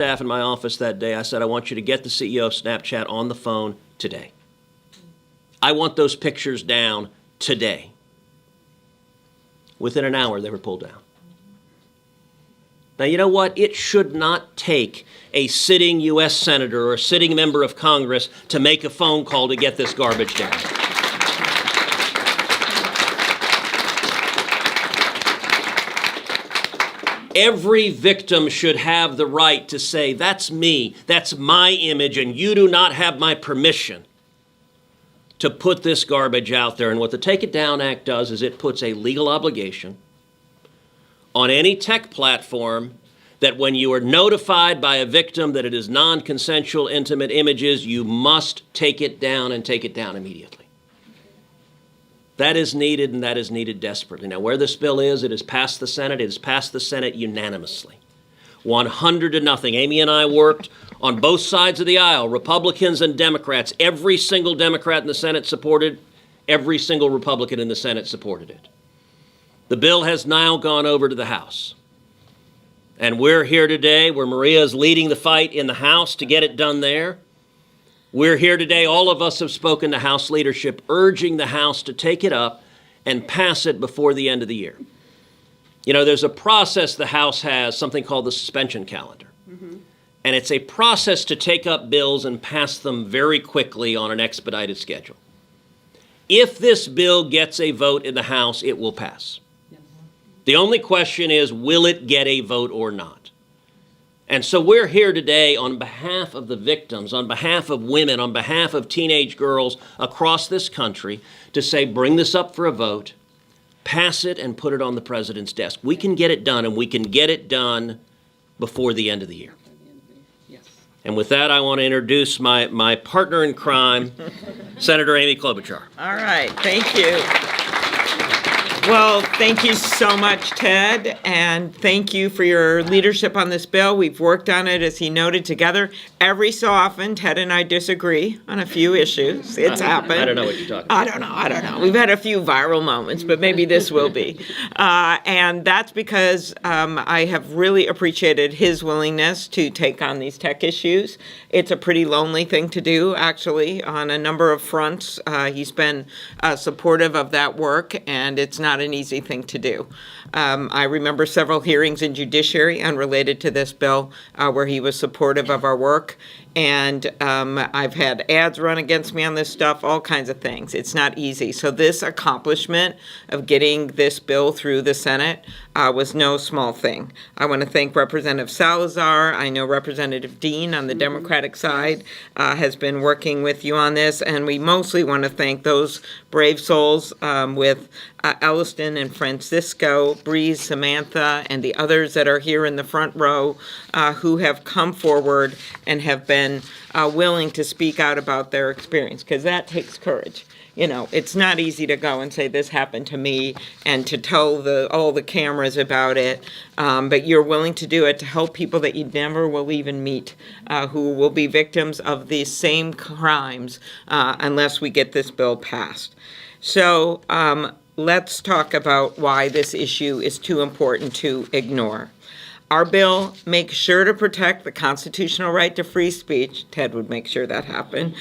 staff in my office that day, I said, I want you to get the CEO of Snapchat on the phone today. I want those pictures down today. Within an hour, they were pulled down. Now, you know what? It should not take a sitting U.S. senator or a sitting member of Congress to make a phone call to get this garbage down. Every victim should have the right to say, that's me, that's my image, and you do not have my permission to put this garbage out there. And what the Take It Down Act does is it puts a legal obligation on any tech platform that when you are notified by a victim that it is non-consensual intimate images, you must take it down and take it down immediately. That is needed, and that is needed desperately. Now, where this bill is, it has passed the Senate. It has passed the Senate unanimously, 100-0. Amy and I worked on both sides of the aisle, Republicans and Democrats. Every single Democrat in the Senate supported, every single Republican in the Senate supported it. The bill has now gone over to the House. And we're here today where Maria is leading the fight in the House to get it done there. We're here today, all of us have spoken to House leadership, urging the House to take it up and pass it before the end of the year. You know, there's a process the House has, something called the suspension calendar. And it's a process to take up bills and pass them very quickly on an expedited schedule. If this bill gets a vote in the House, it will pass. The only question is, will it get a vote or not? And so we're here today on behalf of the victims, on behalf of women, on behalf of teenage girls across this country to say, bring this up for a vote, pass it, and put it on the president's desk. We can get it done, and we can get it done before the end of the year. And with that, I want to introduce my partner in crime, Senator Amy Klobuchar. All right, thank you. Well, thank you so much, Ted, and thank you for your leadership on this bill. We've worked on it, as he noted, together. Every so often, Ted and I disagree on a few issues. It's happened. I don't know what you're talking about. I don't know. We've had a few viral moments, but maybe this will be. And that's because I have really appreciated his willingness to take on these tech issues. It's a pretty lonely thing to do, actually, on a number of fronts. He's been supportive of that work, and it's not an easy thing to do. I remember several hearings in Judiciary unrelated to this bill where he was supportive of our work. And I've had ads run against me on this stuff, all kinds of things. It's not easy. So this accomplishment of getting this bill through the Senate was no small thing. I want to thank Representative Salazar. I know Representative Dean on the Democratic side has been working with you on this. And we mostly want to thank those brave souls with Elliston and Francisco, Breeze, Samantha, and the others that are here in the front row who have come forward and have been willing to speak out about their experience, because that takes courage. You know, it's not easy to go and say this happened to me and to tell all the cameras about it, but you're willing to do it to help people that you never will even meet who will be victims of these same crimes unless we get this bill passed. So let's talk about why this issue is too important to ignore. Our bill makes sure to protect the constitutional right to free speech. Ted would make sure that happened,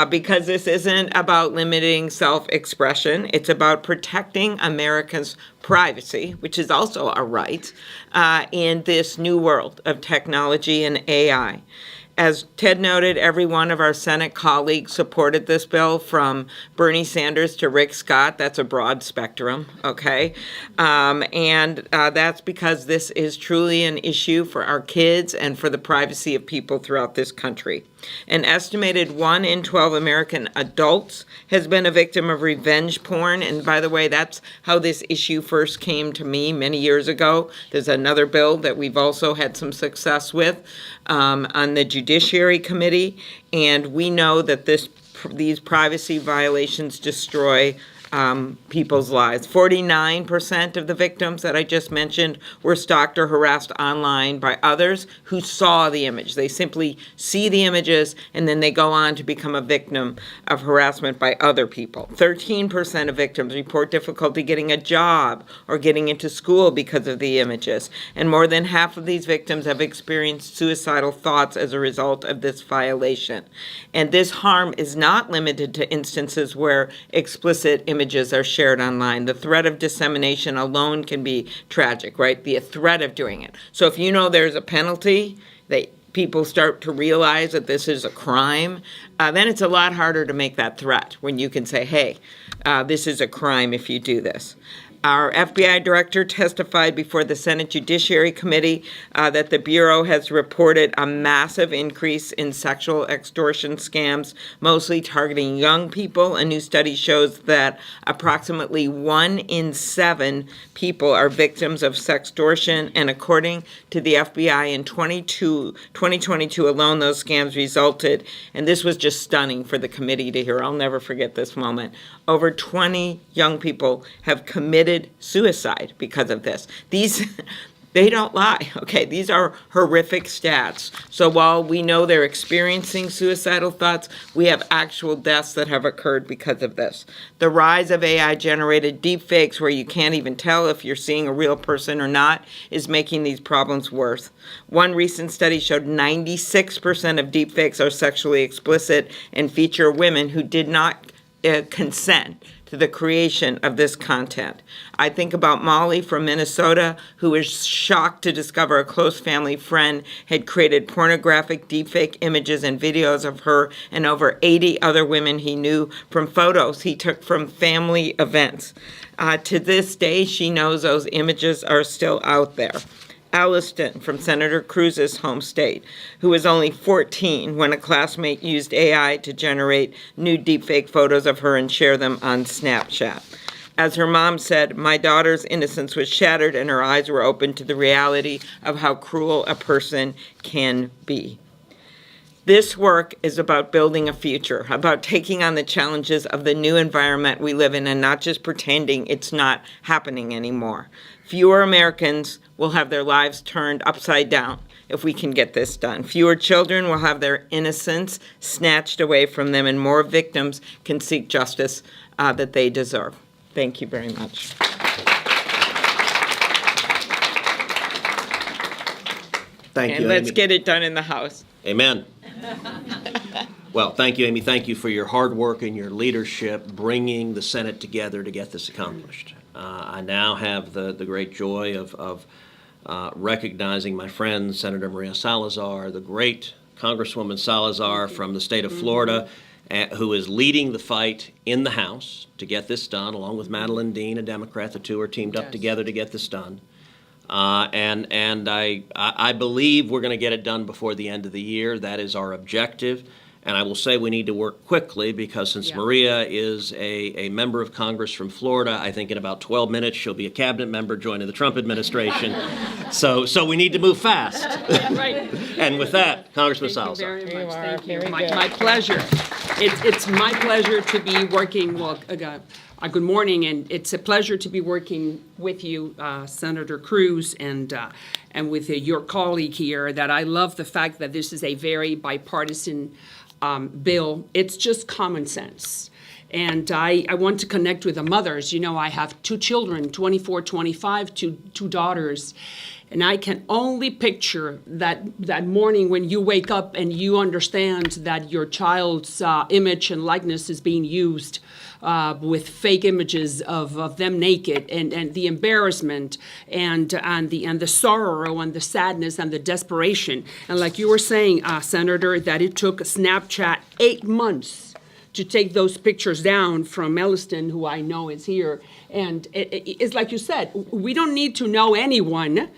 because this isn't about limiting self-expression. It's about protecting America's privacy, which is also a right, in this new world of technology and AI. As Ted noted, every one of our Senate colleagues supported this bill, from Bernie Sanders to Rick Scott. That's a broad spectrum, okay? And that's because this is truly an issue for our kids and for the privacy of people throughout this country. An estimated 1 in 12 American adults has been a victim of revenge porn. And by the way, that's how this issue first came to me many years ago. There's another bill that we've also had some success with on the Judiciary Committee. And we know that these privacy violations destroy people's lives. 49% of the victims that I just mentioned were stalked or harassed online by others who saw the image. They simply see the images and then they go on to become a victim of harassment by other people. 13% of victims report difficulty getting a job or getting into school because of the images. And more than half of these victims have experienced suicidal thoughts as a result of this violation. And this harm is not limited to instances where explicit images are shared online. The threat of dissemination alone can be tragic, right? The threat of doing it. So if you know there's a penalty, that people start to realize that this is a crime, then it's a lot harder to make that threat when you can say, hey, this is a crime if you do this. Our FBI director testified before the Senate Judiciary Committee that the Bureau has reported a massive increase in sexual extortion scams, mostly targeting young people. A new study shows that approximately 1 in 7 people are victims of sextortion, and according to the FBI in 2022 alone, those scams resulted, and this was just stunning for the committee to hear, I'll never forget this moment, over 20 young people have committed suicide because of this. These, they don't lie, okay? These are horrific stats. So while we know they're experiencing suicidal thoughts, we have actual deaths that have occurred because of this. The rise of AI-generated deepfakes, where you can't even tell if you're seeing a real person or not, is making these problems worse. One recent study showed 96% of deepfakes are sexually explicit and feature women who did not consent to the creation of this content. I think about Molly from Minnesota, who was shocked to discover a close family friend had created pornographic deepfake images and videos of her and over 80 other women he knew from photos he took from family events. To this day, she knows those images are still out there. Alliston from Senator Cruz's home state, who was only 14 when a classmate used AI to generate new deepfake photos of her and share them on Snapchat. As her mom said, my daughter's innocence was shattered and her eyes were opened to the reality of how cruel a person can be. This work is about building a future, about taking on the challenges of the new environment we live in and not just pretending it's not happening anymore. Fewer Americans will have their lives turned upside down if we can get this done. Fewer children will have their innocence snatched away from them, and more victims can seek justice that they deserve. Thank you very much. Thank And you, let's Amy. get it done in the House. Amen. Well, thank you, Amy. Thank you for your hard work and your leadership bringing the Senate together to get this accomplished. I now have the great joy of recognizing my friend, Senator Maria Salazar, the great Congresswoman Salazar from the state of Florida, who is leading the fight in the House to get this done, along with Madeline Dean, a Democrat. The two are teamed up together to get this done. And I believe we're going to get it done before the end of the year. That is our objective. And I will say we need to work quickly because since Maria is a member of Congress from Florida, I think in about 12 minutes she'll be a cabinet member joining the Trump administration. So we need to move fast. Right. And with that, Congressman Thank Salazar. you very much. are Thank you. very My pleasure. It's my pleasure to be working, good morning, and it's a pleasure to be working with you, Senator Cruz, and with your colleague here, that I love the fact that this is a very bipartisan bill. It's just common sense. And I want to connect with the mothers. You know, I have 2 children, 24, 25, two daughters. And I can only picture that morning when you wake up and you understand that your child's image and likeness is being used with fake images of them naked, and the embarrassment and the sorrow and the sadness and the desperation. And like you were saying, Senator, that it took Snapchat 8 months to take those pictures down from Elliston, who I know is here. And it's like you said, we don't need to know anyone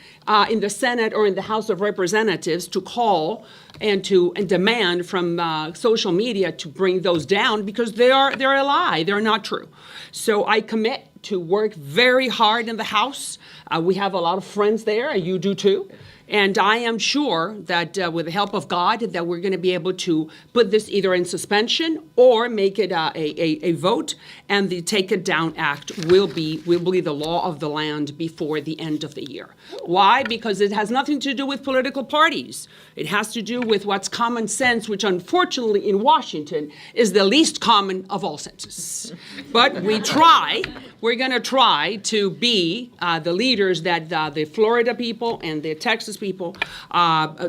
in the Senate or in the House of Representatives to call and demand from social media to bring those down, because they're a lie. They're not true. So I commit to work very hard in the House. We have a lot of friends there, and you do too. And I am sure that with the help of God, that we're going to be able to put this either in suspension or make it a vote, and the Take It Down Act will be the law of the land before the end of the year. Why? Because it has nothing to do with political parties. It has to do with what's common sense, which unfortunately in Washington is the least common of all senses. But we're going to try to be the leaders that the Florida people and the Texas people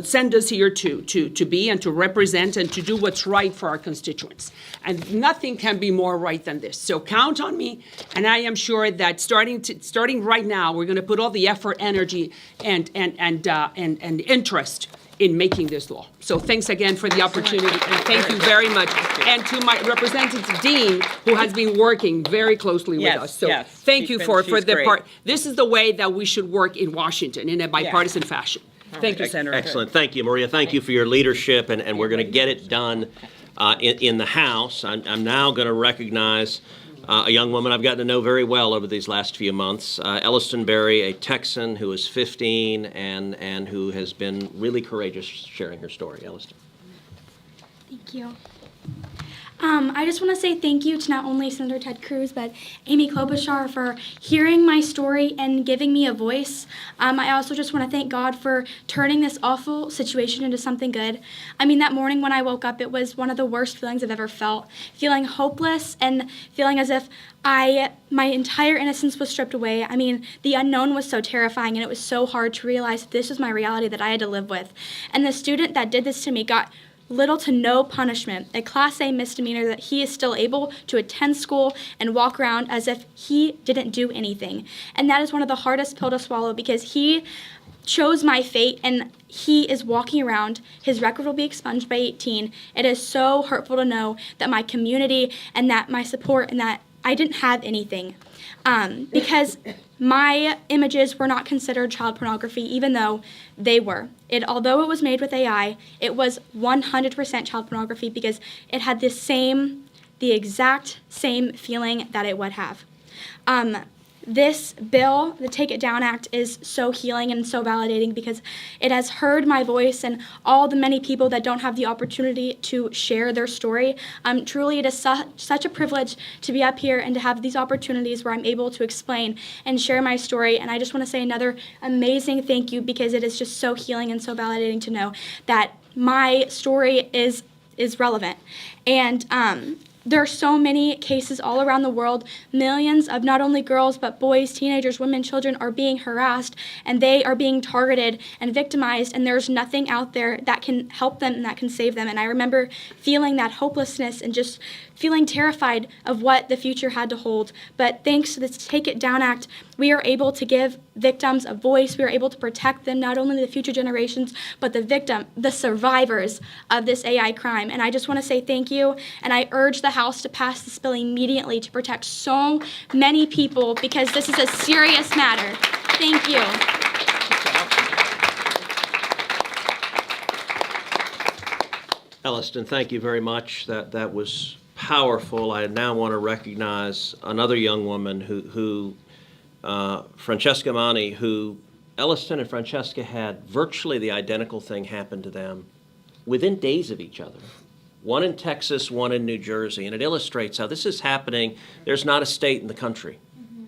send us here to be and to represent and to do what's right for our constituents. And nothing can be more right than this. So count on me, and I am sure that starting right now, we're going to put all the effort, energy, and interest in making this law. So thanks again for the opportunity, and thank you very much. And to my representative Dean, who has been working very closely with us. So thank you for the part. This is the way that we should work in Washington, in a bipartisan fashion. Thank you, Senator. Excellent. Thank you, Maria. Thank you for your leadership, and we're going to get it done in the House. I'm now going to recognize a young woman I've gotten to know very well over these last few months, Elliston Berry, a Texan who is 15 and who has been really courageous sharing her story. Elliston. Thank you. I just want to say thank you to not only Senator Ted Cruz, but Amy Klobuchar for hearing my story and giving me a voice. I also just want to thank God for turning this awful situation into something good. I mean, that morning when I woke up, it was one of the worst feelings I've ever felt. Feeling hopeless and feeling as if my entire innocence was stripped away. I mean, the unknown was so terrifying, and it was so hard to realize that this was my reality that I had to live with. And the student that did this to me got little to no punishment, a Class A misdemeanor that he is still able to attend school and walk around as if he didn't do anything. And that is one of the hardest pill to swallow, because he chose my fate and he is walking around. His record will be expunged by 18. It is so hurtful to know that my community and that my support and that I didn't have anything. Because my images were not considered child pornography, even though they were. Although it was made with AI, it was 100% child pornography, because it had the exact same feeling that it would have. This bill, the Take It Down Act, is so healing and so validating, because it has heard my voice and all the many people that don't have the opportunity to share their story. Truly, it is such a privilege to be up here and to have these opportunities where I'm able to explain and share my story. And I just want to say another amazing thank you, because it is just so healing and so validating to know that my story is relevant. And there are so many cases all around the world. Millions of not only girls, but boys, teenagers, women, children are being harassed, and they are being targeted and victimized, and there's nothing out there that can help them and that can save them. And I remember feeling that hopelessness and just feeling terrified of what the future had to hold. But thanks to this Take It Down Act, we are able to give victims a voice. We are able to protect them, not only the future generations, but the survivors of this AI crime. And I just want to say thank you, and I urge the House to pass this bill immediately to protect so many people, because this is a serious matter. Thank you. Elliston, thank you very much. That was powerful. I now want to recognize another young woman who Francesca Mani, who Elliston and Francesca had virtually the identical thing happen to them within days of each other. One in Texas, one in New Jersey, and it illustrates how this is happening. There's not a state in the country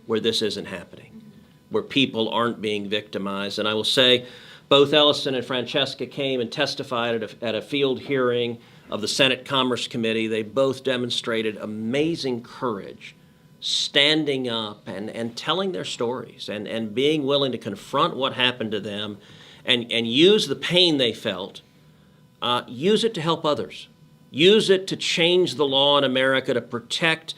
where this isn't happening, where people aren't being victimized. And I will say, both Elliston and Francesca came and testified at a field hearing of the Senate Commerce Committee. They both demonstrated amazing courage, standing up and telling their stories and being willing to confront what happened to them and use the pain they felt, use it to help others. Use it to change the law in America to protect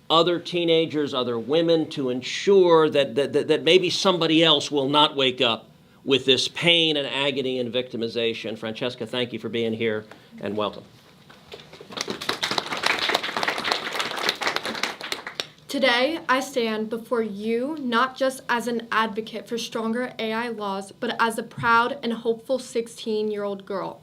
other teenagers, other women, to ensure that maybe somebody else will not wake up with this pain and agony and victimization. Francesca, thank you for being here, and welcome. Today, I stand before you not just as an advocate for stronger AI laws, but as a proud and hopeful 16-year-old girl.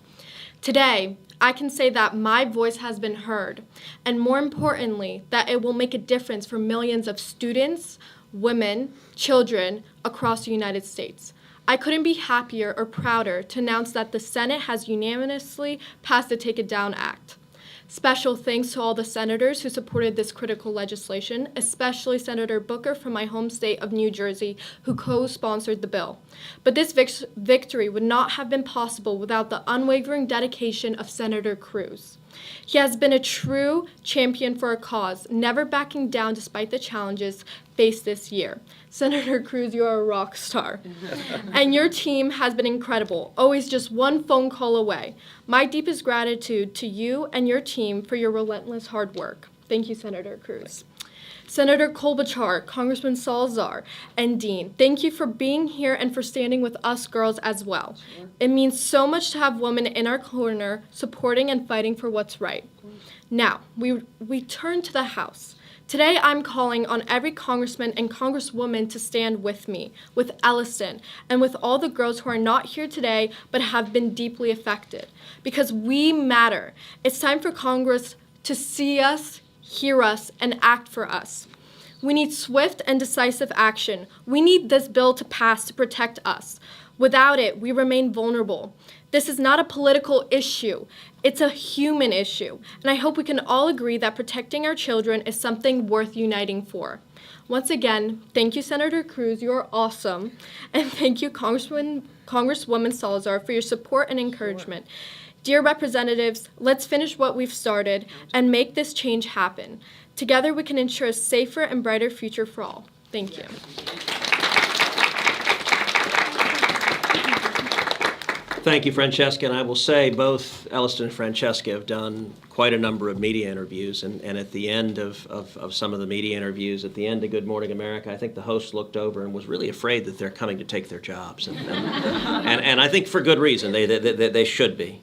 Today, I can say that my voice has been heard, and more importantly, that it will make a difference for millions of students, women, children across the United States. I couldn't be happier or prouder to announce that the Senate has unanimously passed the Take It Down Act. Special thanks to all the senators who supported this critical legislation, especially Senator Booker from my home state of New Jersey, who co-sponsored the bill. But this victory would not have been possible without the unwavering dedication of Senator Cruz. He has been a true champion for a cause, never backing down despite the challenges faced this year. Senator Cruz, you are a rock star. And your team has been incredible, always just one phone call away. My deepest gratitude to you and your team for your relentless hard work. Thank you, Senator Cruz. Senator Klobuchar, Congressman Salazar, and Dean, thank you for being here and for standing with us girls as well. It means so much to have women in our corner supporting and fighting for what's right. Now, we turn to the House. Today, I'm calling on every congressman and congresswoman to stand with me, with Elliston, and with all the girls who are not here today but have been deeply affected. Because we matter. It's time for Congress to see us, hear us, and act for us. We need swift and decisive action. We need this bill to pass to protect us. Without it, we remain vulnerable. This is not a political issue. It's a human issue. And I hope we can all agree that protecting our children is something worth uniting for. Once again, thank you, Senator Cruz. You're awesome. And thank you, Congresswoman Salazar, for your support and encouragement. Dear representatives, let's finish what we've started and make this change happen. Together, we can ensure a safer and brighter future for all. Thank you. Thank you, Francesca. And I will say both Elliston and Francesca have done quite a number of media interviews. And at the end of some of the media interviews, at the end of Good Morning America, I think the host looked over and was really afraid that they're coming to take their jobs. And I think for good reason. They should be.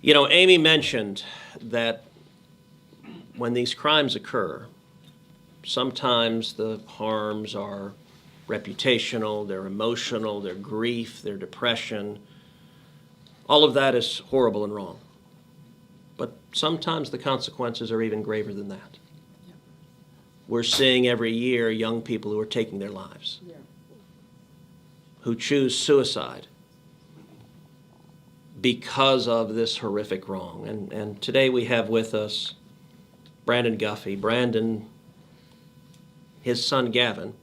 You know, Amy mentioned that when these crimes occur, sometimes the harms are reputational, they're emotional, they're grief, they're depression. All of that is horrible and wrong. But sometimes the consequences are even graver than that. We're seeing every year young people who are taking their lives, who choose suicide because of this horrific wrong. And today we have with us Brandon Guffey. Brandon, his son Gavin,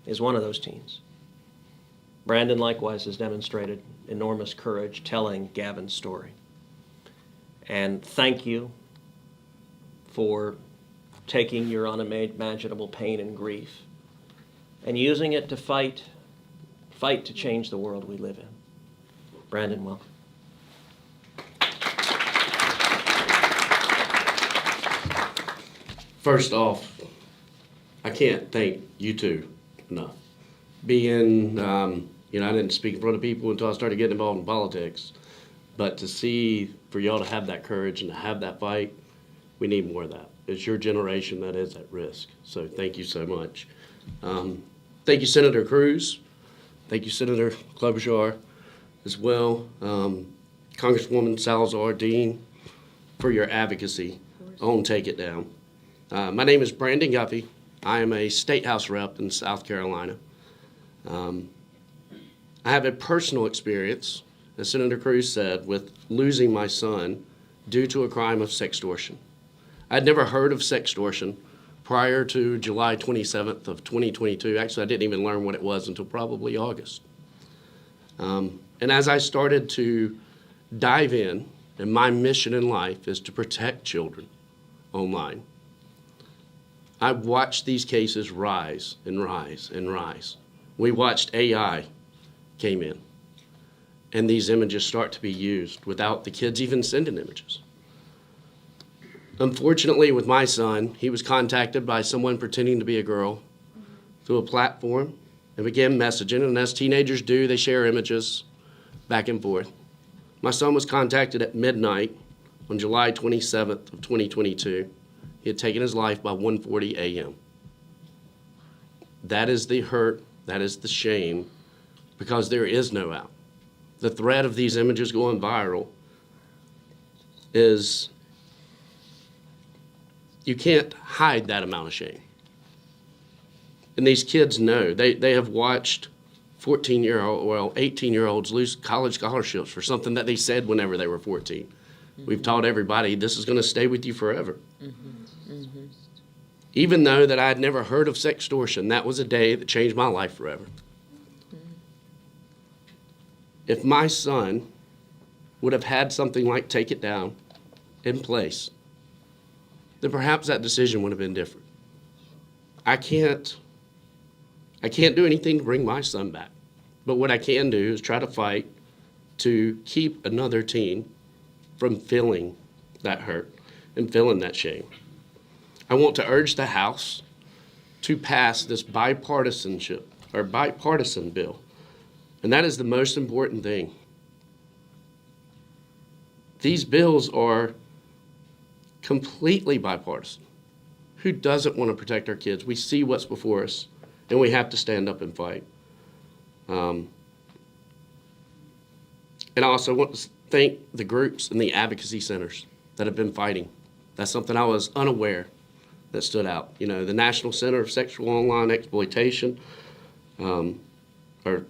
is one of those teens. Brandon likewise has demonstrated enormous courage telling Gavin's story. And thank you for taking your unimaginable pain and grief and using it to fight to change the world we live in. Brandon, welcome. First off, I can't thank you two enough. Being, I didn't speak in front of people until I started getting involved in politics. But to see, for y'all to have that courage and to have that fight, we need more of that. It's your generation that is at risk. So thank you so much. Thank you, Senator Cruz. Thank you, Senator Klobuchar, as well. Congresswoman Salazar, Dean, for your advocacy on Take It Down. My name is Brandon Guffey. I am a state house rep in South Carolina. I have a personal experience, as Senator Cruz said, with losing my son due to a crime of sextortion. I'd never heard of sextortion prior to July 27th of 2022. Actually, I didn't even learn what it was until probably August. And as I started to dive in, and my mission in life is to protect children online, I watched these cases rise and rise and rise. We watched AI came in, and these images start to be used without the kids even sending images. Unfortunately, with my son, he was contacted by someone pretending to be a girl through a platform and began messaging, and as teenagers do, they share images back and forth. My son was contacted at midnight on July 27th of 2022. He had taken his life by 1:40 a.m. That is the hurt, that is the shame, because there is no out. The threat of these images going viral is, you can't hide that amount of shame. And these kids know. They have watched 14-year-old, well, 18-year-olds lose college scholarships for something that they said whenever they were 14. We've taught everybody this is going to stay with you forever. Even though that I had never heard of sextortion, that was a day that changed my life forever. If my son would have had something like Take It Down in place, then perhaps that decision would have been different. I can't do anything to bring my son back. But what I can do is try to fight to keep another teen from feeling that hurt and feeling that shame. I want to urge the House to pass this bipartisan bill. And that is the most important thing. These bills are completely bipartisan. Who doesn't want to protect our kids? We see what's before us, and we have to stand up and fight. And I also want to thank the groups and the advocacy centers that have been fighting. That's something I was unaware that stood out. You know, the National Center of Sexual Online Exploitation, or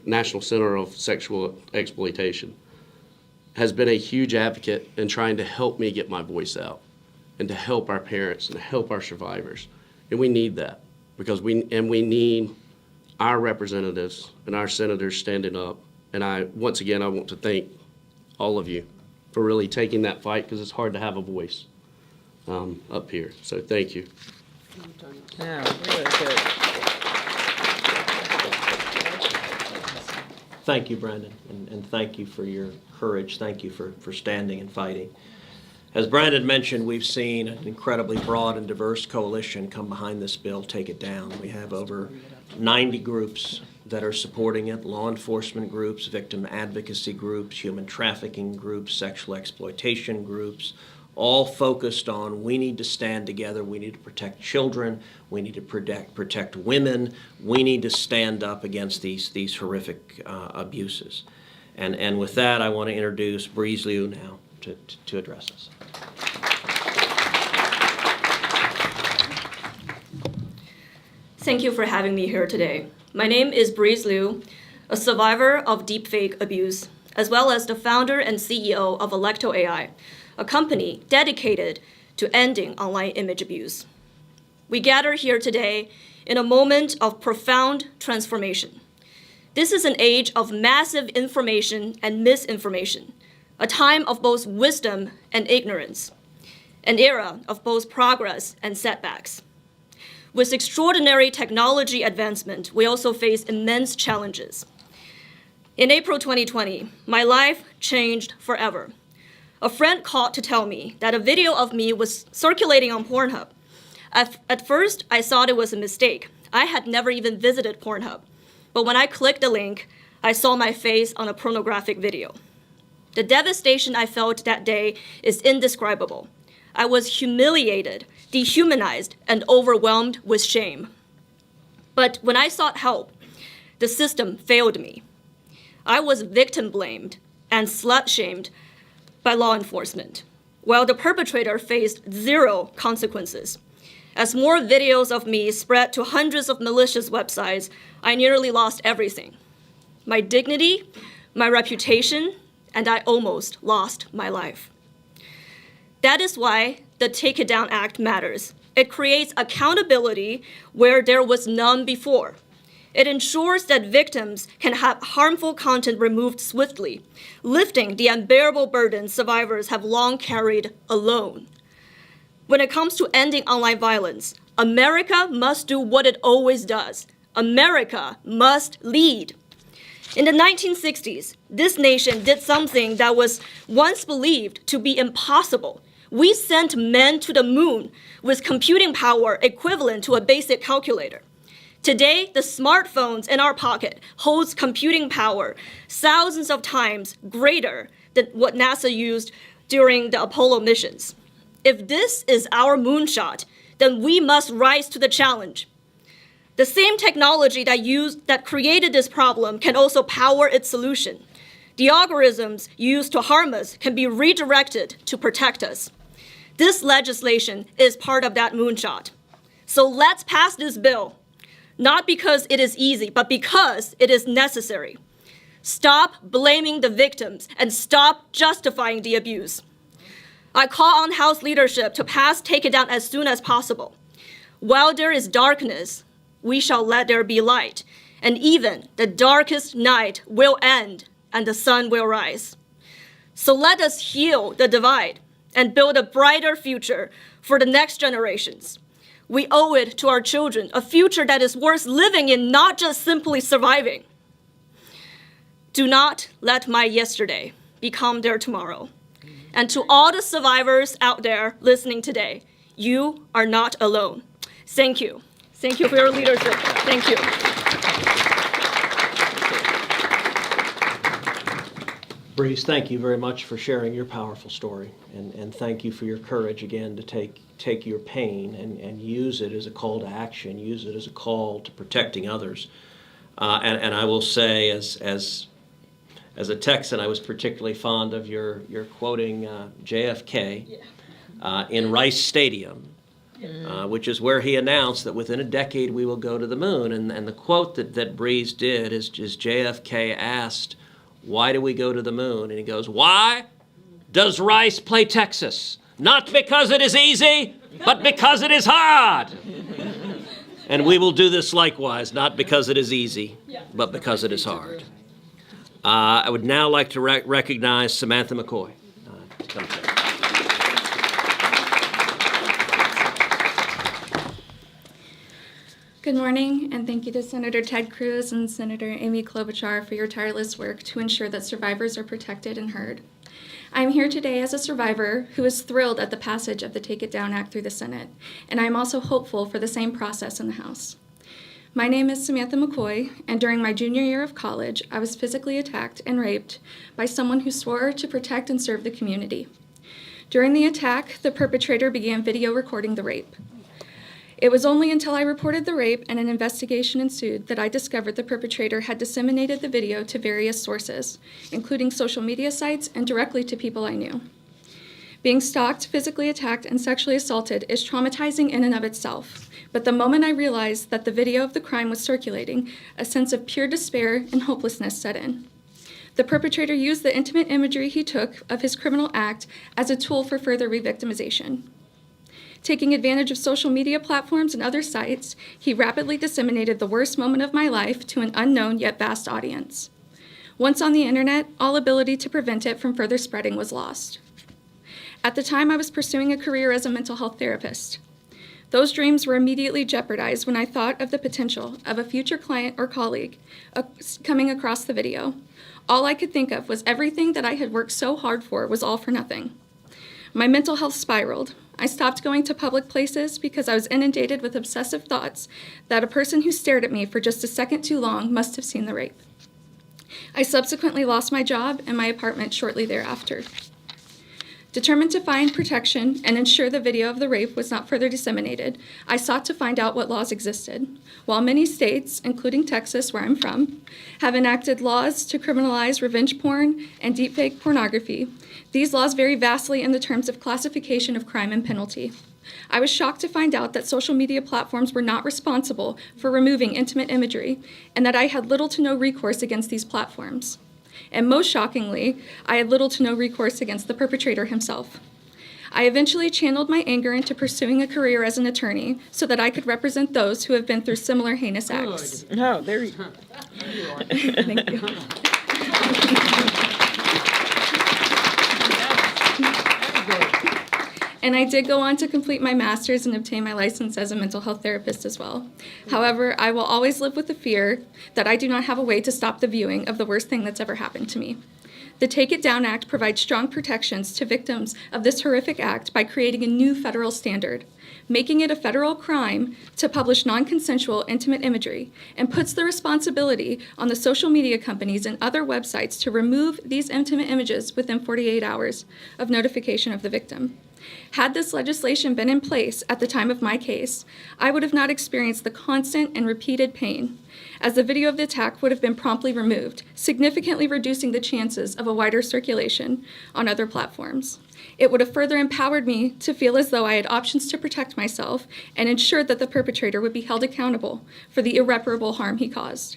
National Center of Sexual Exploitation, has been a huge advocate in trying to help me get my voice out and to help our parents and to help our survivors. And we need that because we need our representatives and our senators standing up. And once again, I want to thank all of you for really taking that fight because it's hard to have a voice up here. So thank you. Yeah, really good. Thank you, Brandon, and thank you for your courage. Thank you for standing and fighting. As Brandon mentioned, we've seen an incredibly broad and diverse coalition come behind this bill, Take It Down. We have over 90 groups that are supporting it, law enforcement groups, victim advocacy groups, human trafficking groups, sexual exploitation groups, all focused on we need to stand together, we need to protect children, we need to protect women, we need to stand up against these horrific abuses. And with that, I want to introduce Breeze Liu now to address us. Thank you for having me here today. My name is Breeze Liu, a survivor of deepfake abuse, as well as the founder and CEO of Electo AI, a company dedicated to ending online image abuse. We gather here today in a moment of profound transformation. This is an age of massive information and misinformation, a time of both wisdom and ignorance, an era of both progress and setbacks. With extraordinary technology advancement, we also face immense challenges. In April 2020, my life changed forever. A friend called to tell me that a video of me was circulating on Pornhub. At first, I thought it was a mistake. I had never even visited Pornhub. But when I clicked the link, I saw my face on a pornographic video. The devastation I felt that day is indescribable. I was humiliated, dehumanized, and overwhelmed with shame. But when I sought help, the system failed me. I was victim blamed and slut shamed by law enforcement, while the perpetrator faced zero consequences. As more videos of me spread to hundreds of malicious websites, I nearly lost everything. My dignity, my reputation, and I almost lost my life. That is why the Take It Down Act matters. It creates accountability where there was none before. It ensures that victims can have harmful content removed swiftly, lifting the unbearable burden survivors have long carried alone. When it comes to ending online violence, America must do what it always does. America must lead. In the 1960s, this nation did something that was once believed to be impossible. We sent men to the moon with computing power equivalent to a basic calculator. Today, the smartphones in our pocket holds computing power thousands of times greater than what NASA used during the Apollo missions. If this is our moonshot, then we must rise to the challenge. The same technology that created this problem can also power its solution. The algorithms used to harm us can be redirected to protect us. This legislation is part of that moonshot. So let's pass this bill. not because it is easy, but because it is necessary. Stop blaming the victims and stop justifying the abuse. I call on House leadership to pass Take It Down as soon as possible. While there is darkness, we shall let there be light, and even the darkest night will end and the sun will rise. So let us heal the divide and build a brighter future for the next generations. We owe it to our children, a future that is worth living in, not just simply surviving. Do not let my yesterday become their tomorrow. And to all the survivors out there listening today, you are not alone. Thank you. Thank you for your leadership. Thank you. Breeze, thank you very much for sharing your powerful story, and thank you for your courage again to take your pain and use it as a call to action, use it as a call to protecting others. And I will say, as a Texan, I was particularly fond of your quoting JFK in Rice Stadium, which is where he announced that within a decade we will go to the moon. And the quote that Breeze did is JFK asked, "Why do we go to the moon?" And he goes, "Why does Rice play Texas? Not because it is easy, but because it is hard." And we will do this likewise, not because it is easy, but because it is hard. I would now like to recognize Samantha McCoy. To come forward. Good morning, and thank you to Senator Ted Cruz and Senator Amy Klobuchar for your tireless work to ensure that survivors are protected and heard. I am here today as a survivor who is thrilled at the passage of the Take It Down Act through the Senate, and I am also hopeful for the same process in the House. My name is Samantha McCoy, and during my junior year of college, I was physically attacked and raped by someone who swore to protect and serve the community. During the attack, the perpetrator began video recording the rape. It was only until I reported the rape and an investigation ensued that I discovered the perpetrator had disseminated the video to various sources, including social media sites and directly to people I knew. Being stalked, physically attacked, and sexually assaulted is traumatizing in and of itself. But the moment I realized that the video of the crime was circulating, a sense of pure despair and hopelessness set in. The perpetrator used the intimate imagery he took of his criminal act as a tool for further re-victimization. Taking advantage of social media platforms and other sites, he rapidly disseminated the worst moment of my life to an unknown yet vast audience. Once on the internet, all ability to prevent it from further spreading was lost. At the time, I was pursuing a career as a mental health therapist. Those dreams were immediately jeopardized when I thought of the potential of a future client or colleague coming across the video. All I could think of was everything that I had worked so hard for was all for nothing. My mental health spiraled. I stopped going to public places because I was inundated with obsessive thoughts that a person who stared at me for just a second too long must have seen the rape. I subsequently lost my job and my apartment shortly thereafter. Determined to find protection and ensure the video of the rape was not further disseminated, I sought to find out what laws existed. While many states, including Texas, where I'm from, have enacted laws to criminalize revenge porn and deepfake pornography, these laws vary vastly in the terms of classification of crime and penalty. I was shocked to find out that social media platforms were not responsible for removing intimate imagery, and that I had little to no recourse against these platforms. And most shockingly, I had little to no recourse against the perpetrator himself. I eventually channeled my anger into pursuing a career as an attorney so that I could represent those who have been through similar heinous acts. No, there you go. Thank you. And I did go on to complete my master's and obtain my license as a mental health therapist as well. However, I will always live with the fear that I do not have a way to stop the viewing of the worst thing that's ever happened to me. The Take It Down Act provides strong protections to victims of this horrific act by creating a new federal standard, making it a federal crime to publish non-consensual intimate imagery, and puts the responsibility on the social media companies and other websites to remove these intimate images within 48 hours of notification of the victim. Had this legislation been in place at the time of my case, I would have not experienced the constant and repeated pain, as the video of the attack would have been promptly removed, significantly reducing the chances of a wider circulation on other platforms. It would have further empowered me to feel as though I had options to protect protect myself and ensured that the perpetrator would be held accountable for the irreparable harm he caused.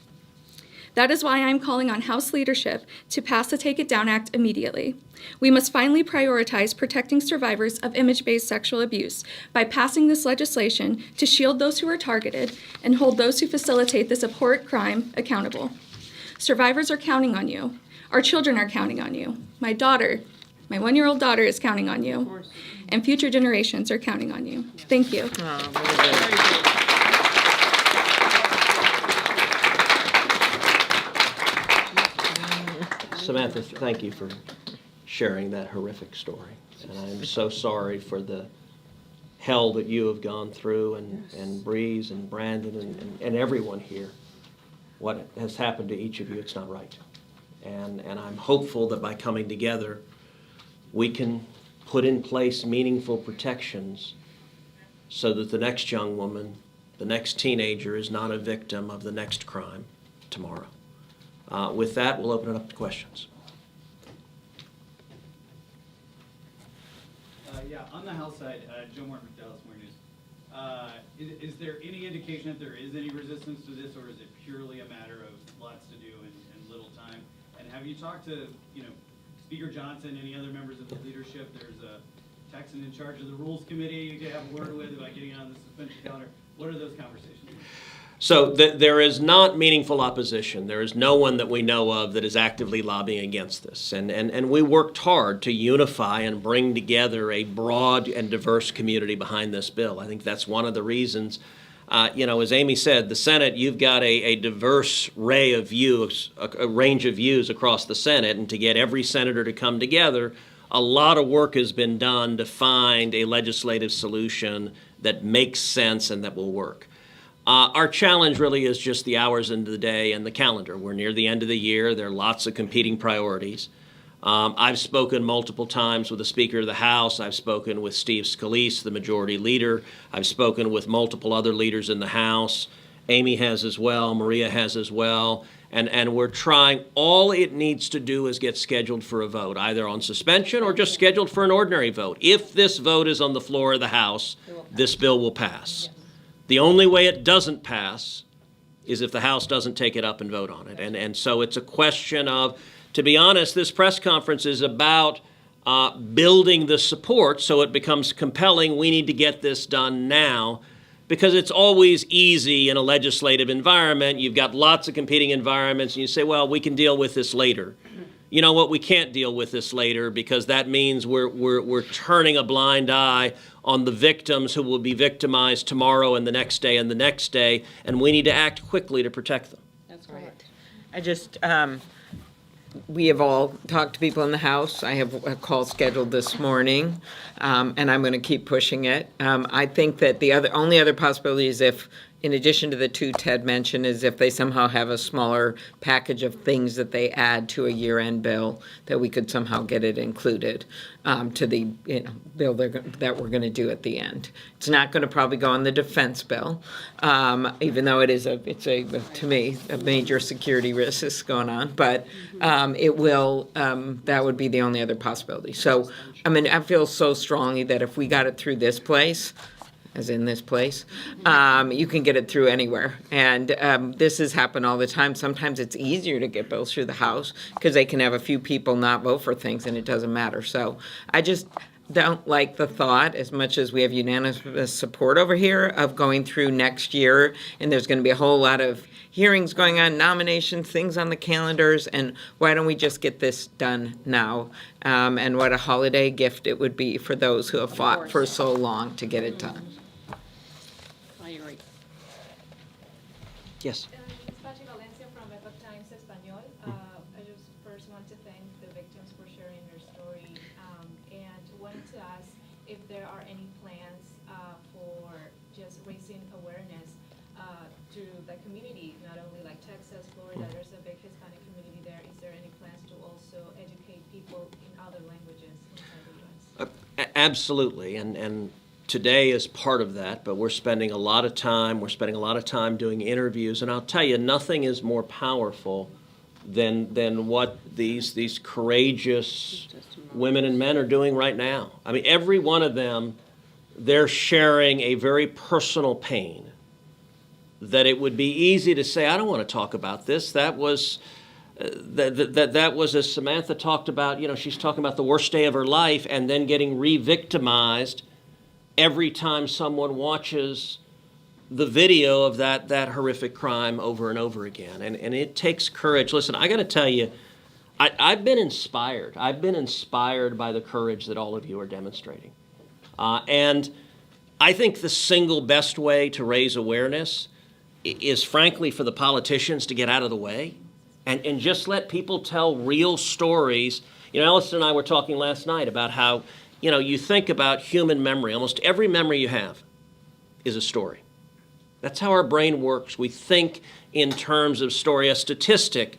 That is why I am calling on House leadership to pass the Take It Down Act immediately. We must finally prioritize protecting survivors of image-based sexual abuse by passing this legislation to shield those who are targeted and hold those who facilitate this abhorrent crime accountable. Survivors are counting on you. Our children are counting on you. My daughter, my 1-year-old daughter is counting on you. And future generations are counting on you. Thank you. Samantha, thank you for sharing that horrific story. And I'm so sorry for the hell that you have gone through, and Breeze and Brandon and everyone here. What has happened to each of you, it's not right. And I'm hopeful that by coming together, we can put in place meaningful protections so that the next young woman, the next teenager, is not a victim of the next crime tomorrow. With that, we'll open it up to questions. Yeah, on the House side, Joe Martin, Dallas Morning News. Is there any indication that there is any resistance to this, or is it purely a matter of lots to do and little time? And have you talked to, Speaker Johnson, any other members of the leadership? There's a Texan in charge of the Rules Committee you could have a word with about getting on the suspension calendar. What are those conversations? So there is not meaningful opposition. There is no one that we know of that is actively lobbying against this. And we worked hard to unify and bring together a broad and diverse community behind this bill. I think that's one of the reasons, as Amy said, the Senate, you've got a diverse array of views, a range of views across the Senate, and to get every senator to come together, a lot of work has been done to find a legislative solution that makes sense and that will work. Our challenge really is just the hours into the day and the calendar. We're near the end of the year. There are lots of competing priorities. I've spoken multiple times with the Speaker of the House. I've spoken with Steve Scalise, the Majority Leader. I've spoken with multiple other leaders in the House. Amy has as well. Maria has as well. And we're trying. All it needs to do is get scheduled for a vote, either on suspension or just scheduled for an ordinary vote. If this vote is on the floor of the House, this bill will pass. The only way it doesn't pass is if the House doesn't take it up and vote on it. And so it's a question of, to be honest, this press conference is about building the support so it becomes compelling. We need to get this done now, because it's always easy in a legislative environment. You've got lots of competing environments, and you say, well, we can deal with this later. You know what? We can't deal with this later, because that means we're turning a blind eye on the victims who will be victimized tomorrow and the next day and the next day, and we need to act quickly to protect them. That's correct. I just, we have all talked to people in the House. I have a call scheduled this morning, and I'm going to keep pushing it. I think that the only other possibility is if, in addition to the two Ted mentioned, is if they somehow have a smaller package of things that they add to a year-end bill, that we could somehow get it included to the bill that we're going to do at the end. It's not going to probably go on the defense bill, even though it's to me a major security risk is going on. But it will. That would be the only other possibility. So, I feel so strongly that if we got it through this place, as in this place, you can get it through anywhere. And this has happened all the time. Sometimes it's easier to get bills through the House because they can have a few people not vote for things and it doesn't matter. So I just don't like the thought, as much as we have unanimous support over here, of going through next year, and there's going to be a whole lot of hearings going on, nominations, things on the calendars, and why don't we just get this done now? And what a holiday gift it would be for those who have fought for so long to get it done. I agree. Yes. Pachi Valencia from Epoch Times Español. I just first want to thank the victims for sharing their story, and wanted to ask if there are any plans for just raising awareness to the community, not only like Texas, Florida, there's a big Hispanic community there. Is there any plans to also educate people in other languages inside the U.S.? Absolutely, and today is part of that, but we're spending a lot of time doing interviews, and I'll tell you, nothing is more powerful than what these courageous women and men are doing right now. Every one of them, they're sharing a very personal pain, that it would be easy to say, I don't want to talk about this. That was, that was, as Samantha talked about, she's talking about the worst day of her life and then getting re-victimized every time someone watches the video of that horrific crime over and over again. And it takes courage. Listen, I got to tell you, I've been inspired. I've been inspired by the courage that all of you are demonstrating. And I think the single best way to raise awareness is, frankly, for the politicians to get out of the way and just let people tell real stories. Allison and I were talking last night about how, you think about human memory. Almost every memory you have is a story. That's how our brain works. We think in terms of story. A statistic,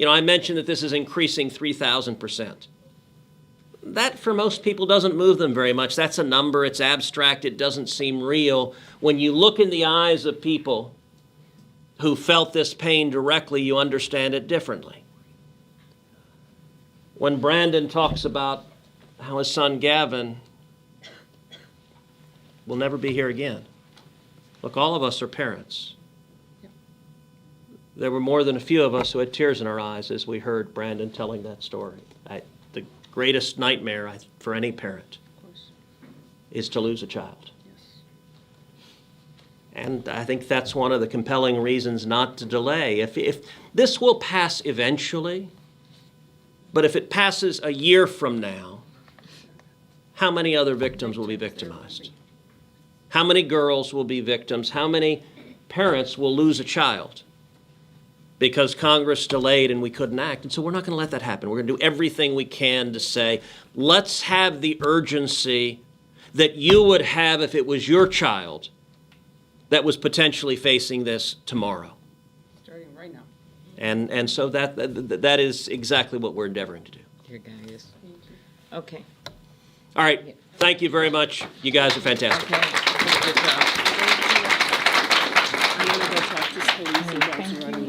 I mentioned that this is increasing 3,000%. That, for most people, doesn't move them very much. That's a number. It's abstract. It doesn't seem real. When you look in the eyes of people who felt this pain directly, you understand it differently. When Brandon talks about how his son Gavin will never be here again. Look, all of us are parents. There were more than a few of us who had tears in our eyes as we heard Brandon telling that story. The greatest nightmare for any parent is to lose a child. And I think that's one of the compelling reasons not to delay. If this will pass eventually, but if it passes a year from now, how many other victims will be victimized? How many girls will be victims? How many parents will lose a child because Congress delayed and we couldn't act? And so we're not going to let that happen. We're going to do everything we can to say, let's have the urgency that you would have if it was your child that was potentially facing this tomorrow. Starting right now. And so that is exactly what we're endeavoring to do. Here, guys. Okay. All right. Thank you very much. You guys are fantastic. Okay. Good job. I'm going to go talk to police and Thank Johnson you. Running.